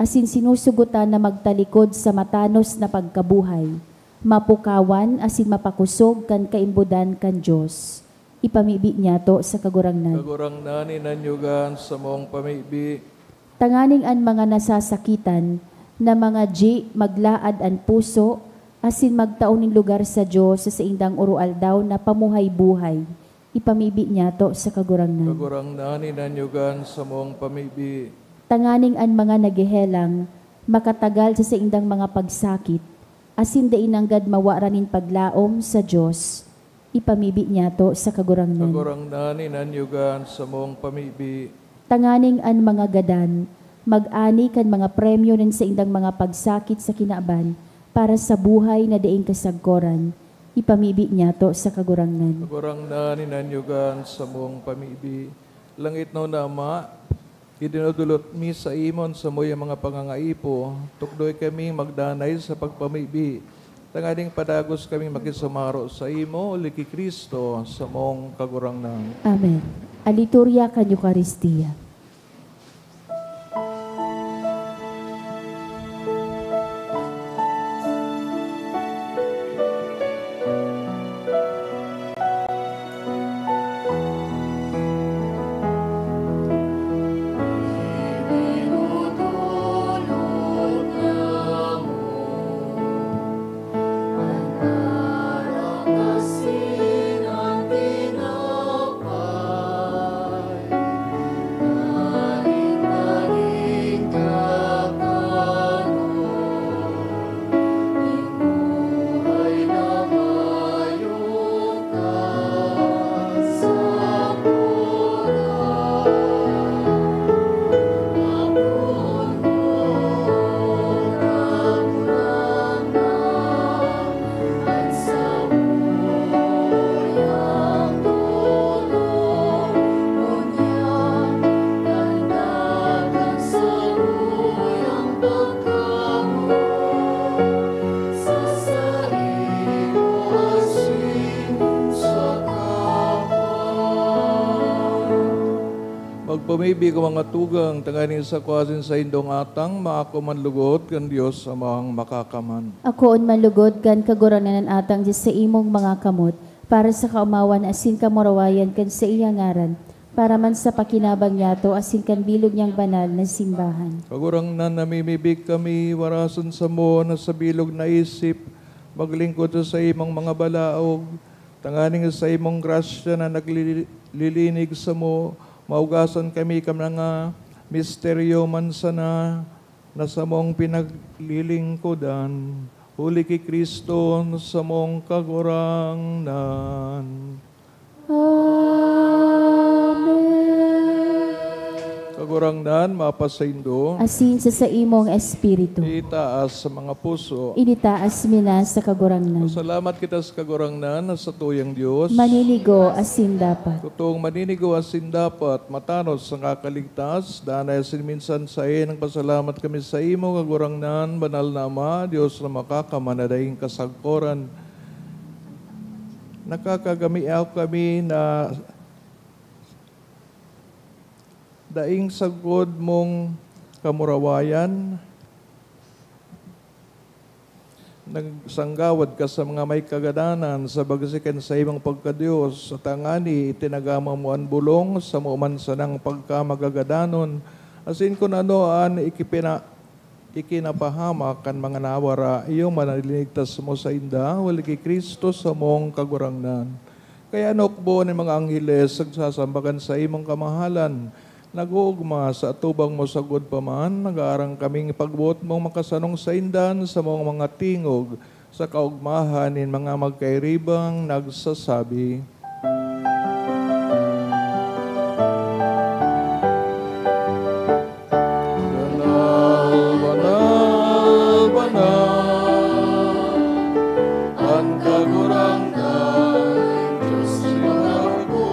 asin sinusugutan na magtalikod sa matanos na pagkabuhay, mapukawan asin mapakusog kan kaimbudan kan Diyos. Ipamibi niya to sa kagurangnan. Kagurangnan inanyugan sa mong pamibi. Tanganing an mga nasasakitan, na mga maglaad an puso, asin magtaunin lugar sa Diyos sa indang urual daw na pamuhay-buhay. Ipamibi niya to sa kagurangnan. Kagurangnan inanyugan sa mong pamibi. Tanganing an mga nagihelang, makatagal sa indang mga pagsakit, asin dainanggad mawaranin paglaom sa Diyos. Ipamibi niya to sa kagurangnan. Kagurangnan inanyugan sa mong pamibi. Tanganing an mga gadan, mag-ani kan mga premyo nin sa indang mga pagsakit sa kinaaban para sa buhay na daing kasagkoran. Ipamibi niya to sa kagurangnan. Kagurangnan inanyugan sa mong pamibi. Langit no na Ama, idinudulot mi sa imon sa mo'y mga pangangaipo, tukdoy kami magdanay sa pagpamibi. Tanganing padagos kami makisumaro sa imo, liki Kristo, sa mong kagurangnan. Amen. Aliturya kan Eucharistia. Magpamibi ko mga tugang, tanganin sa kwasin sa indong atang, maako manlugod kan Diyos amang makakaman. Ako on malugod kan kaguranan atang di sa imong mga kamot, para sa kaumawan asin kamurawayan kan sa iyang ngaran, para man sa pakinabang yato asin kan bilog niyang banal na simbahan. Kagurang na namimibig kami, warason sa mo na sa bilog na isip, maglingkod sa imong mga balaog, tanganing sa imong grasya na naglilinig sa mo, maugasan kami mga misteryo man sana na sa mong pinaglilingkodan, huli kay Kristo sa mong kagurangnan. Kagurangnan, mapasaindo, Asin sa imong espiritu, itaas sa mga puso. initaas minas sa kagurangnan. Salamat kita sa kagurangnan sa tuyang Diyos. Maninigo asin dapat. Totoong maninigo asin dapat, matanos sa kakaligtas, danay asin minsan sa ng pasalamat kami sa imo, kagurangnan, banal na Ama, Diyos na makakamanadaing kasagkoran. Nakakagamiaw kami na daing sagod mong kamurawayan, nagsanggawad ka sa mga may kagadanan sa bagasikan sa imong pagkadiyos, sa tangani itinagama mo ang bulong sa muman sa nang pagkamagagadanon, asin kung anoan ikinapahama kan mga nawara, iyong manaliligtas mo sa inda, wali kay Kristo sa mong kagurangnan. Kaya nokbo ni mga angheles, sagsasambakan sa imong kamahalan, nag-uugma sa atubang mo sagod paman, nag-aarang kaming pagbuot mong makasanong sa indan sa mga tingog, sa kaugmahan in mga magkairibang nagsasabi. Banal, banal, banal, ang kagurangnan, Diyos siya ko.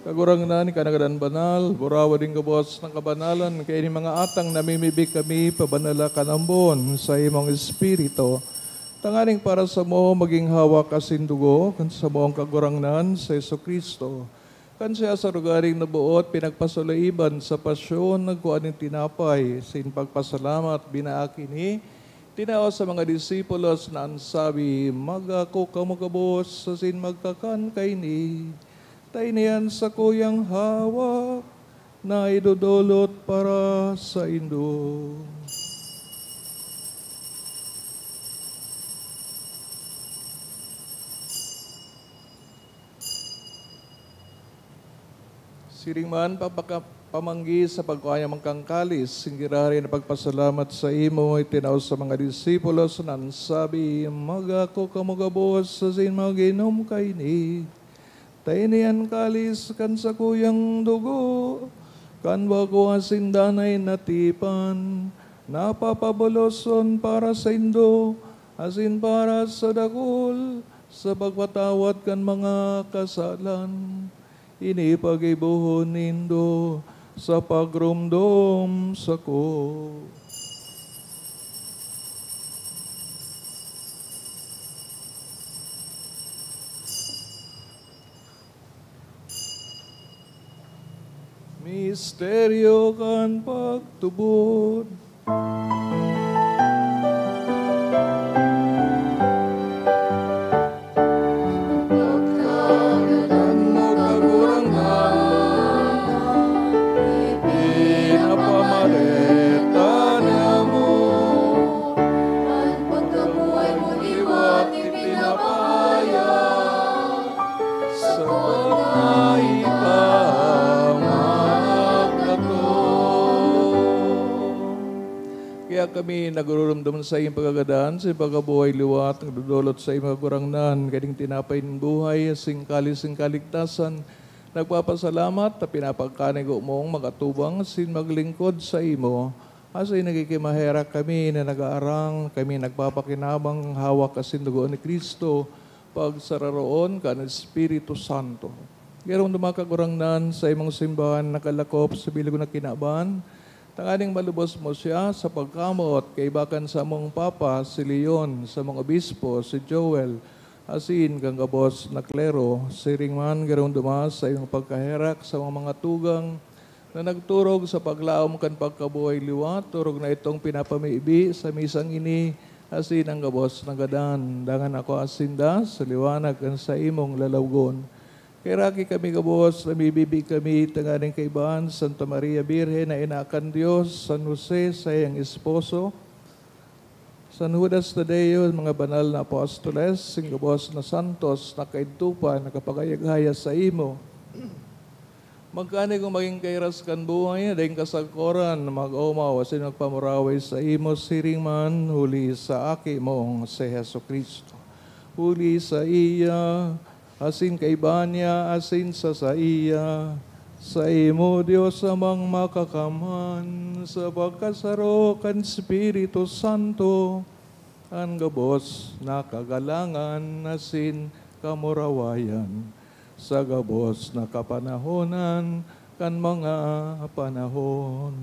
Kagurangnan, kanagadan banal, burawa din kabos ng kabanalan, kaya ni mga atang namimibig kami, pabanala ka nambon sa imong espiritu. Tanganing para sa mo, maging hawak asin dugo, kan sa mo ang kagurangnan sa Jesucristo. Kan siya sa lugaring nabuot, pinagpasulaiban sa pasyon, nagkuhan ng tinapay, sin pagpasalamat, binaakini, tinao sa mga disipulos na ansabi, magako kamugabos, sa sin magkakan kay ni. Tayo niyan sa kuyang hawak na idudulot para sa indo. Siringman pamanggi sa pagkuhanya mangkangkalis, singgirari na pagpasalamat sa imo, itinaw sa mga disipulos na sabi, magako kamugabos sa sin maginom kay ni. Tayo niyan kalis kan sa kuyang dugo, kan bago asin danay natipan, napapaboloson para sa indo, asin para sa dakul, sa pagpatawad kan mga kasalan. Inipagibuhon nindo sa pagrumdom sa ko. Misteryo kan pagtubod. Pagkagadan mo kagurangnan, pinapamaleta niya mo, kami nagurumdum sa iyong pagkagadaan, sa iyong pagkabuhay liwat, nagdudulot sa iyong magurangnan, kading tinapay ng buhay, singkalis kaligtasan. Nagpapasalamat na pinapagkanigo mong magatubang sin maglingkod sa imo. Asay nagkikimahera kami na nag-aarang, kami nagpapakinabang hawak kasin dugoon ni Kristo, pagsararoon ka ng Espiritu Santo. Garong dumakagurangnan sa imong simbahan nakalakop sa bilang na kinaban, tanganing malubos mo siya sa pagkamot kay bakan sa mong Papa, si Leon, sa mong Obispo, si Joel, asin kang kabos na klero, si Ringman garong dumas sa iyong pagkaherak sa mga tugang na nagturog sa paglaom kan pagkabuhay liwat, turog na itong pinapamiibi sa misang ini, asin ang kabos na gadan, dangan ako asinda sa liwanag kan sa imong lalawgon. Kaya raki kami kabos, namibibi kami tanganing kaibahan, Santa Maria Birhen na inakan Diyos, San Jose sa iyang esposo, San Judas Tadeo, mga banal na apostoles, singabos na santos, nakaintupa, nakapagayagaya sa imo. Magkani kung maging kairas kan buhay, dahil kasagkoran, mag-umaw, asin magpamuraway sa imo, siringman, huli sa aki mong si Heso Kristo. Huli sa iya, asin kaibahan niya, asin sa iya, sa imo Diyos amang makakaman, sa pagkasaro kan Espiritu Santo, ang gabos na kagalangan, asin kamurawayan, sa gabos na kapanahonan, kan mga panahon.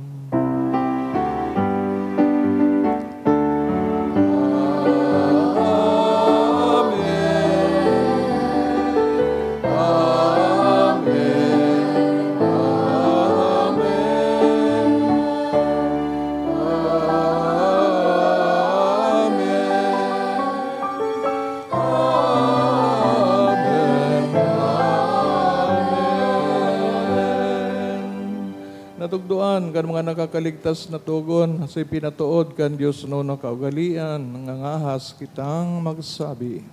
Natugduan kan mga nakakaligtas na tugon sa pinatuod kan Diyos no na kaugalian ngangahas kitang magsabi.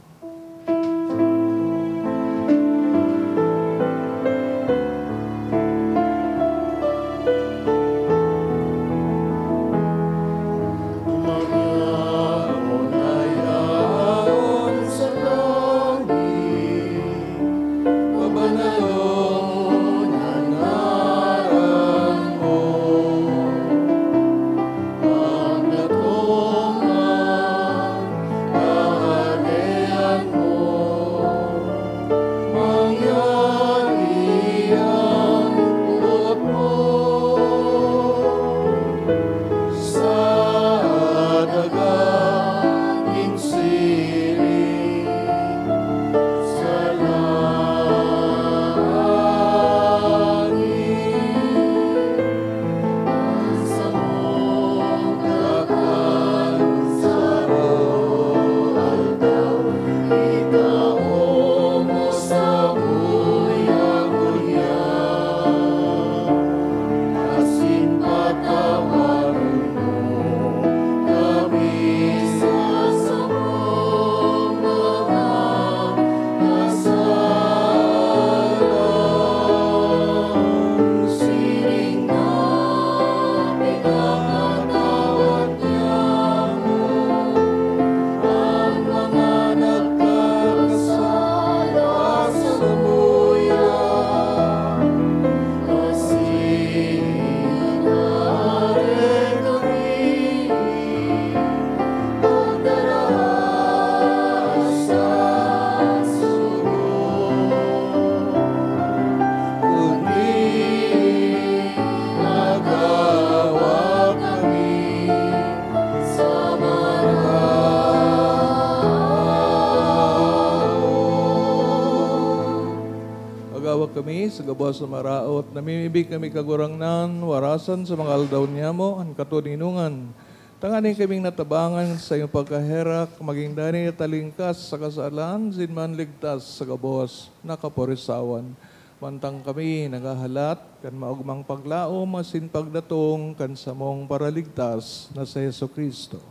Sa gabos sa maraot, namimibig kami kagurangnan, warasan sa mga aldaw niya mo, ang katuninungan. Tanganin kaming natabangan sa iyong pagkaherak, maging dani talingkas sa kasalan, sinman ligtas sa gabos, nakaporisawan. Mantang kami nagahalat, kan maugmang paglao, masin pagdatong, kan samong paraligtas na sa Heso Kristo.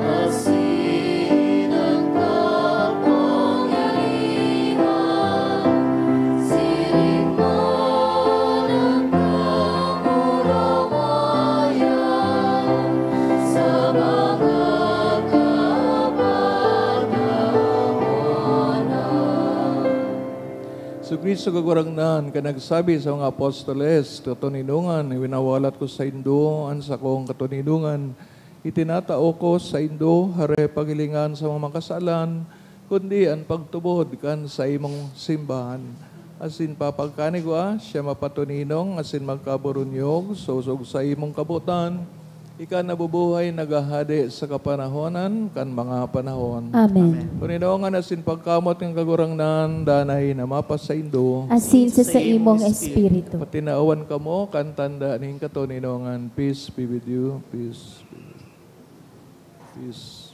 Asin ang kapangyarihan So Kristo kagurangnan, ka nagsabi sa mga apostoles, katuninungan, winawalat ko sa Indo, ang sa kong katuninungan, itinatao ko sa Indo, hare pagilingan sa mga makasalan, kundi ang pagtubod kan sa imong simbahan. Asin papagkani ko siya mapatuninong, asin magkaburunyog, susog sa imong kabutan, ika nabubuhay nagahadi sa kapanahonan kan mga panahon. Amen. Kuninongan asin pagkamot ng kagurangnan, danay na mapas sa Indo, Asin sa imong espiritu. patinaawan ka mo, kan tanda ning katuninongan. Peace be with you. Peace be with you. Peace.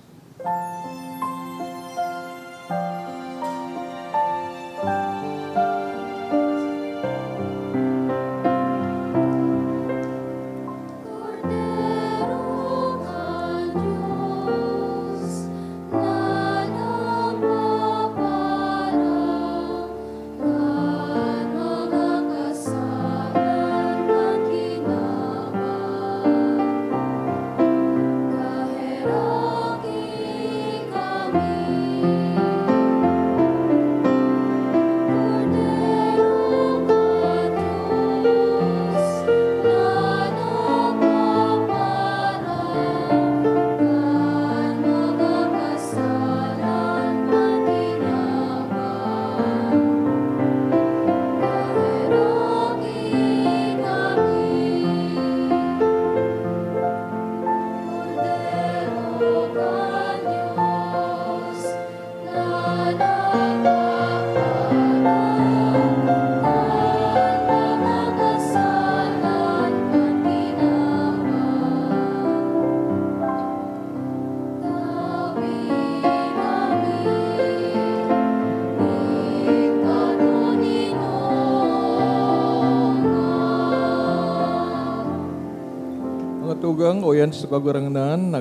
Tugang o yan sa kagurangnan,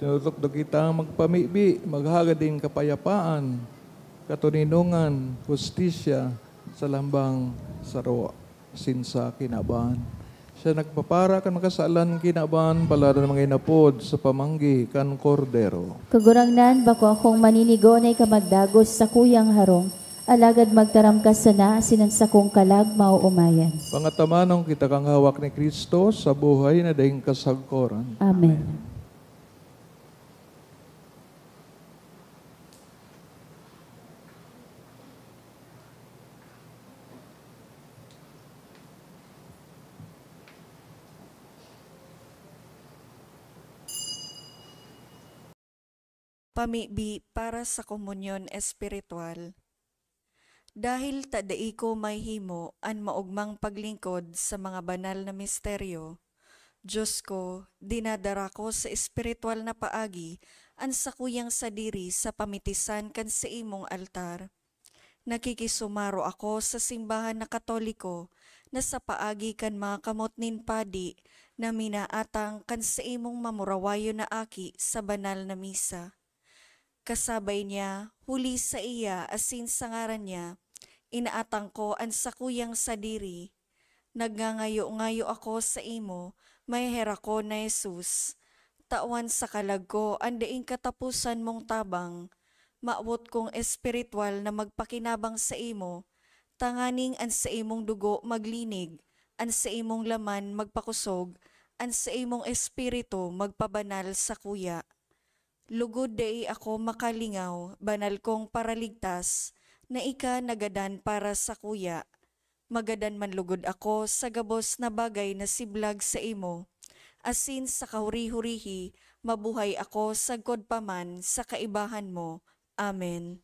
tinutok do kita magpamibi, maghagading kapayapaan, katuninungan, hustisya, sa lambang saro, sinsa kinaban. Siya nagpapara kan makasalan kinaban, palada ng mga inapod sa pamanggi kan kordero. Kagurangnan, bako akong maninigonay ka magdagos sa kuyang harong, alagad magtaram ka sana, sinansa kong kalag mauumayan. Pangatamanong kita kang hawak ni Kristo sa buhay na daing kasagkoran. Amen. Pamibi para sa komunyon espiritual. Dahil tadai ko may himo an maugmang paglingkod sa mga banal na misteryo, Diyos ko, dinadara ko sa espiritual na paagi an sakuyang sadiri sa pamitisan kan sa imong altar. Nakikisumaro ako sa simbahan na Katoliko na sa paagi kan mga kamot nin padi na minaatang kan sa imong mamurawayo na aki sa banal na misa. Kasabay niya, huli sa iya asin sa ngaran niya, inaatang ko ang sakuyang sadiri. Nagngangayo-ngayo ako sa imo, may hera ko na Jesus. Tawan sa kalag ko, andaing katapusan mong tabang. Maawot kong espiritual na magpakinabang sa imo. Tanganing an sa imong dugo maglinig, an sa imong laman magpakusog, an sa imong espiritu magpabanal sa kuya. Lugod dai ako makalingaw, banal kong paraligtas, na ika nagadan para sa kuya. Magadan man lugod ako sa gabos na bagay na siblag sa imo. Asin sa kahuri-hurihi, mabuhay ako sa godpaman sa kaibahan mo. Amen.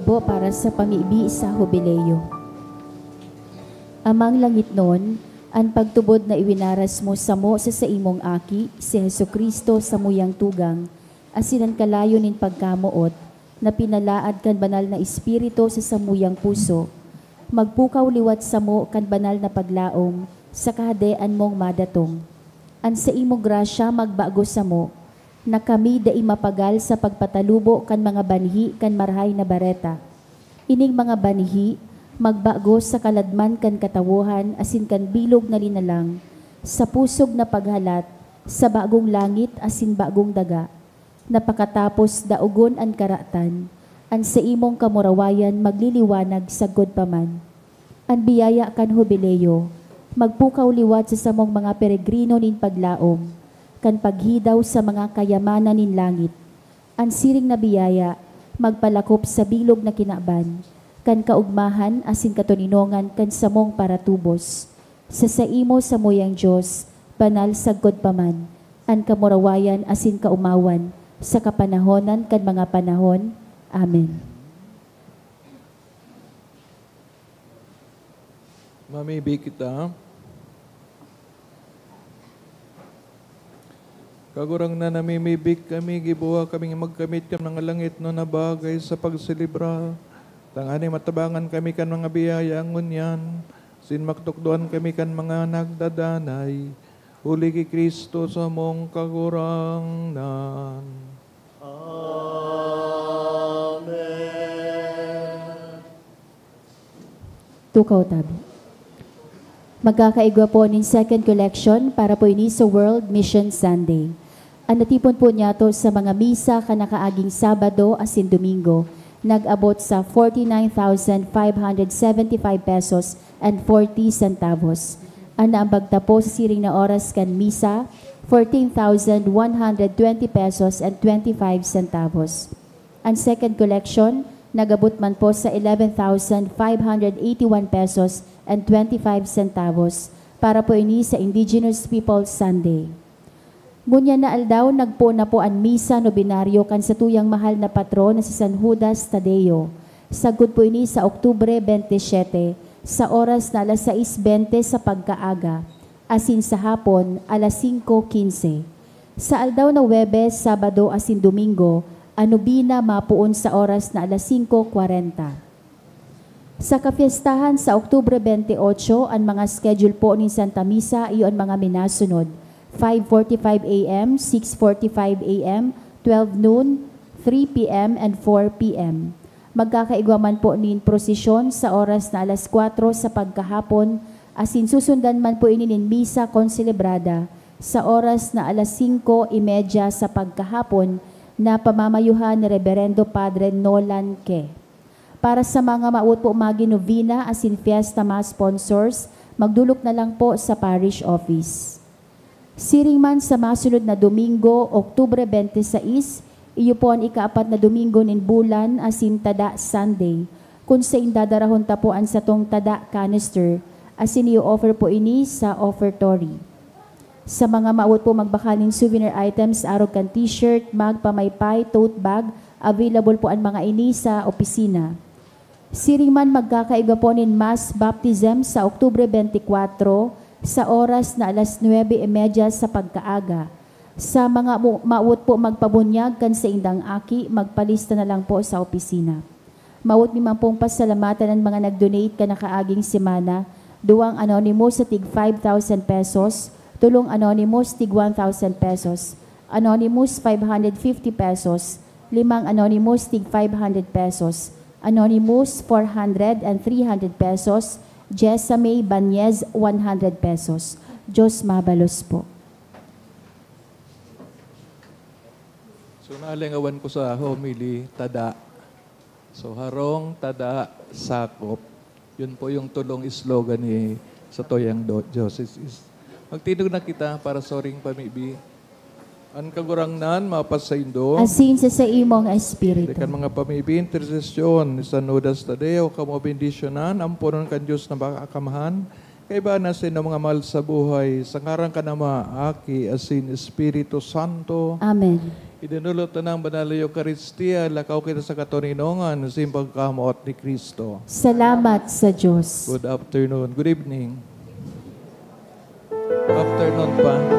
po para sa pamibi sa Jubileo. Amang langit nun, ang pagtubod na iwinaras mo sa imong aki, si Hesu Kristo sa muyang tugang, asinan kalayo nin pagkamuot, na pinalaad kan banal na espiritu sa samuyang puso, magpukaw liwat sa mo kan banal na paglaom, sa kahadean mong madatong. An sa imong grasya magbago sa mo, na kami dai mapagal sa pagpatalubo kan mga banhi kan marhay na bareta. Ining mga banhi, magbago sa kaladman kan katawuhan asin kan bilog na linalang, sa pusog na paghalat, sa bagong langit asin bagong daga, napakatapos daugon an karatan, an sa imong kamurawayan magliliwanag sagod paman. An biyaya kan Jubileo, magpukaw liwat sa samong mga peregrino nin paglaom, kan paghidaw sa mga kayamanan nin langit. An siring na biyaya, magpalakop sa bilog na kinaban, kan kaugmahan asin katuninongan kan samong paratubos. Sa imo sa moyang Diyos, banal sagod paman, an kamurawayan asin kaumawan, sa kapanahonan kan mga panahon. Amen. Mamibi kita. Kagurang na namimibig kami, gibuha kaming magkamit kam ng langit no na bagay sa pagsilibra. Tangani matabangan kami kan mga biyaya ngunyan, sin maktukduan kami kan mga nagdadanay, huli ki Kristo sa mong kagurangnan. Amen. Tukaw tabi. Magkakaigwa po nin second collection para po ini sa World Mission Sunday. Ang natipon po niya to sa mga misa kanakaaging Sabado asin Domingo, nag-abot sa 49,575 pesos and 40 centavos. Ang naambagta po sa siring na oras kan misa, 14,120 pesos and 25 centavos. Ang second collection, nag-abot man po sa 11,581 pesos and 25 centavos para po ini sa Indigenous Peoples Sunday. Ngunya na aldaw, nagpo na po ang misa nobinaryo kan sa tuyang mahal na patron na si San Judas Tadeo. Sagod po ini sa Oktubre 27, sa oras na alas 6:20 sa pagkaaga, asin sa hapon alas 5:15. Sa aldaw na Webes, Sabado asin Domingo, anubina mapuon sa oras na alas 5:40. Sa kapiestahan sa Oktubre 28, ang mga schedule po ni Santa Misa iyo ang mga minasunod: 5:45 a.m., 6:45 a.m., 12 noon, 3 p.m., and 4 p.m. Magkakaigwa man po nin prosesyon sa oras na alas 4 sa pagkahapon, asin susundan man po inin misa konselebrada sa oras na alas 5:30 sa pagkahapon na pamamayuhan ni Reverendo Padre Nolan Ke. Para sa mga maut po maginovina asin fiesta mga sponsors, magdulok na lang po sa parish office. Siring man sa masunod na Domingo, Oktubre 26, iyo po ang ikaapat na Domingo nin bulan asin tada Sunday. Kung sa indadarahon tapuan sa tong tada canister, asin iyo offer po ini sa offertory. Sa mga maut po magbakaling souvenir items, arog kan t-shirt, mug, pamaypay, tote bag, available po ang mga ini sa opisina. Siring man magkakaiga po nin mass baptism sa Oktubre 24, sa oras na alas 9:30 sa pagkaaga. Sa mga maut po magpabunyag kan sa indang aki, magpalista na lang po sa opisina. Maut mi man pong pasalamatan ang mga nag-donate ka nakaaging semana, duwang anonymous sa tig 5,000 pesos, tulong anonymous tig 1,000 pesos, anonymous 550 pesos, limang anonymous tig 500 pesos, anonymous 400 and 300 pesos, Jessa May Banyez, 100 pesos. Diyos mabalos po. So nalingawan ko sa homily, tada. So harong, tada, sakop. Yun po yung tulong slogan ni sa Toyang Diocese. Magtinog na kita para soring pamibi. Ang kagurangnan, mapasaindo. Asin sa imong espiritu. Dekan mga pamibi, intercession ni San Judas Tadeo, kamo bendisyonan, ampunon kan Diyos na makakamahan, kaiba na sin mga mahal sa buhay, sa ngarang ka na maaki, asin Espiritu Santo. Amen. Idinulot na ng banal na Eucharistia, lakaw kita sa katuninongan, sa pagkamuot ni Kristo. Salamat sa Diyos. Good afternoon. Good evening. Afternoon pa.